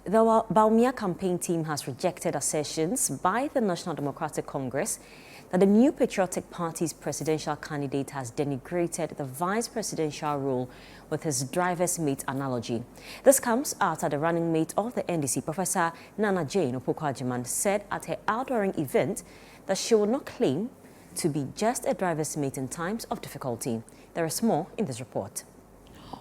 The Baumia campaign team has rejected assertions by the National Democratic Congress that the New Patriotic Party's presidential candidate has denigrated the vice presidential role with his driver's mate analogy. This comes after the running mate of the NDC, Professor Nana Jane Opoku-Agyeman, said at her outdooring event that she would not claim to be just a driver's mate in times of difficulty. There is more in this report.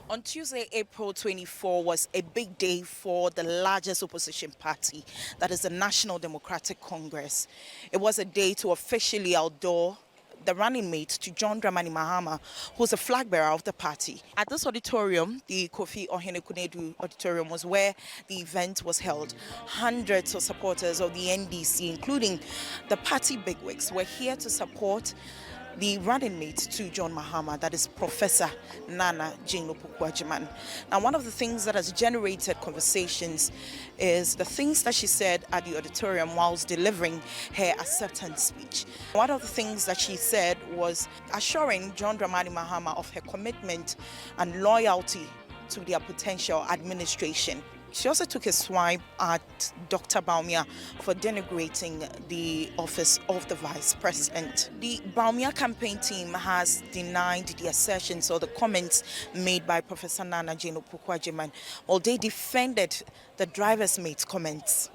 On Tuesday, April 24, was a big day for the largest opposition party, that is the National Democratic Congress. It was a day to officially outdoor the running mate to John Dramani Mahama, who's the flag bearer of the party. At this auditorium, the Kofi Ohene-Kunedu Auditorium, was where the event was held. Hundreds of supporters of the NDC, including the party bigwigs, were here to support the running mate to John Mahama, that is Professor Nana Jane Opoku-Agyeman. Now, one of the things that has generated conversations is the things that she said at the auditorium whilst delivering her acceptance speech. One of the things that she said was assuring John Dramani Mahama of her commitment and loyalty to their potential administration. She also took a swipe at Dr. Baumia for denigrating the office of the vice president. The Baumia campaign team has denied the assertions or the comments made by Professor Nana Jane Opoku-Agyeman. Well, they defended the driver's mate comments.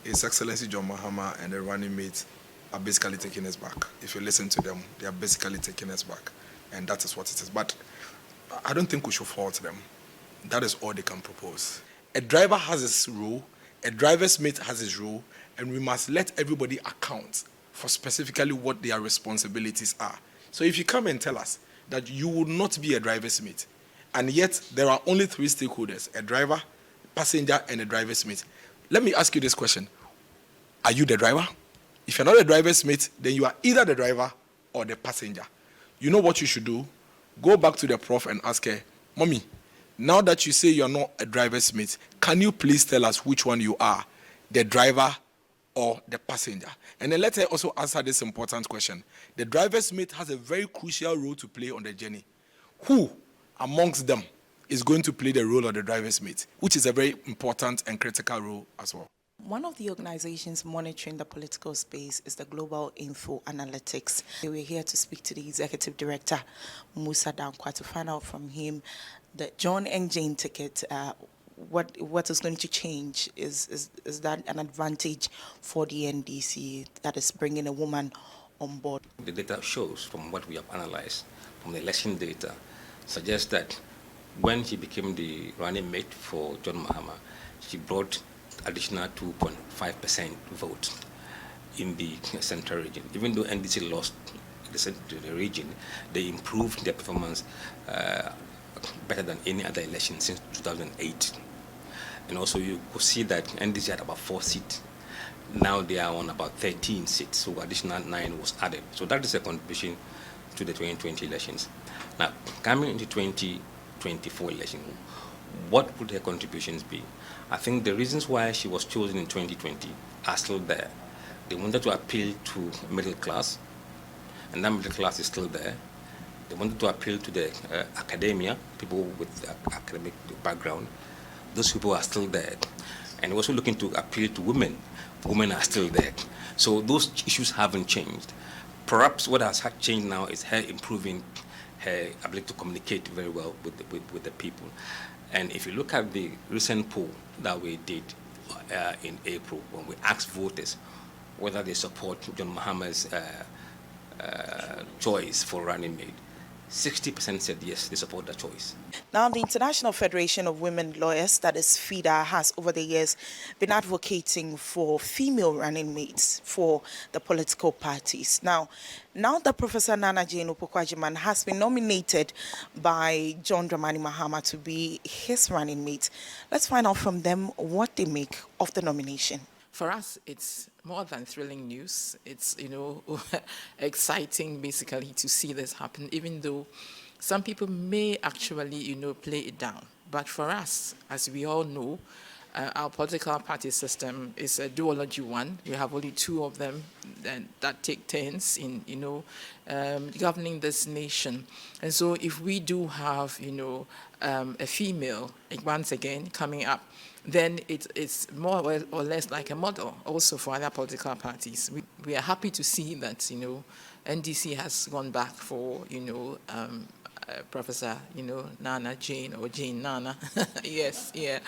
His Excellency John Mahama and the running mate are basically taking us back. If you listen to them, they are basically taking us back. And that is what it is. But I don't think we should fault them. That is all they can propose. A driver has his role, a driver's mate has his role, and we must let everybody account for specifically what their responsibilities are. So if you come and tell us that you will not be a driver's mate, and yet there are only three stakeholders, a driver, passenger, and a driver's mate, let me ask you this question. Are you the driver? If you're not a driver's mate, then you are either the driver or the passenger. You know what you should do? Go back to the prof and ask her, Mommy, now that you say you're not a driver's mate, can you please tell us which one you are, the driver or the passenger? And then let her also answer this important question. The driver's mate has a very crucial role to play on the journey. Who amongst them is going to play the role of the driver's mate, which is a very important and critical role as well? One of the organizations monitoring the political space is the Global Info Analytics. We're here to speak to the executive director, Musa Dankwa, to find out from him the John and Jane ticket. What is going to change? Is that an advantage for the NDC that is bringing a woman on board? The data shows, from what we have analyzed, from the election data, suggests that when she became the running mate for John Mahama, she brought additional 2.5% vote in the central region. Even though NDC lost the region, they improved their performance better than any other election since 2008. And also you could see that NDC had about 4 seats. Now they are on about 13 seats, so additional 9 was added. So that is a contribution to the 2020 elections. Now, coming into 2024 election, what would her contributions be? I think the reasons why she was chosen in 2020 are still there. They wanted to appeal to middle class, and that middle class is still there. They wanted to appeal to the academia, people with academic background. Those people are still there. And also looking to appeal to women. Women are still there. So those issues haven't changed. Perhaps what has changed now is her improving her ability to communicate very well with the people. And if you look at the recent poll that we did in April, when we asked voters whether they support John Mahama's choice for running mate, 60% said yes, they support the choice. Now, the International Federation of Women Lawyers, that is FIDA, has over the years been advocating for female running mates for the political parties. Now that Professor Nana Jane Opoku-Agyeman has been nominated by John Dramani Mahama to be his running mate, let's find out from them what they make of the nomination. For us, it's more than thrilling news. It's, exciting basically to see this happen, even though some people may actually, play it down. But for us, as we all know, our political party system is a duology one. We have only 2 of them that take turns in, governing this nation. And so if we do have, a female, once again, coming up then it's more or less like a model also for other political parties. We are happy to see that, NDC has gone back for, Professor, Nana Jane or Jane Nana, yes, yeah,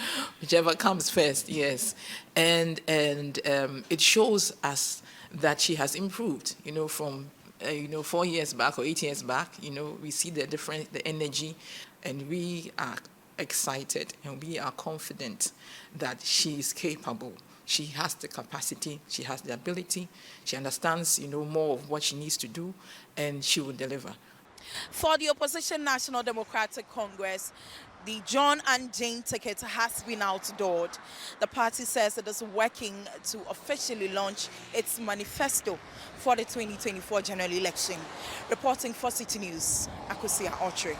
whichever comes first, yes, and it shows us that she has improved, from 4 years back or 8 years back. We see the difference, the energy, and we are excited and we are confident that she is capable. She has the capacity, she has the ability, she understands, more of what she needs to do, and she will deliver. For the opposition National Democratic Congress, the John and Jane ticket has been outdoored. The party says it is working to officially launch its manifesto for the 2024 general election. Reporting for Citi News, Akusia Ochre.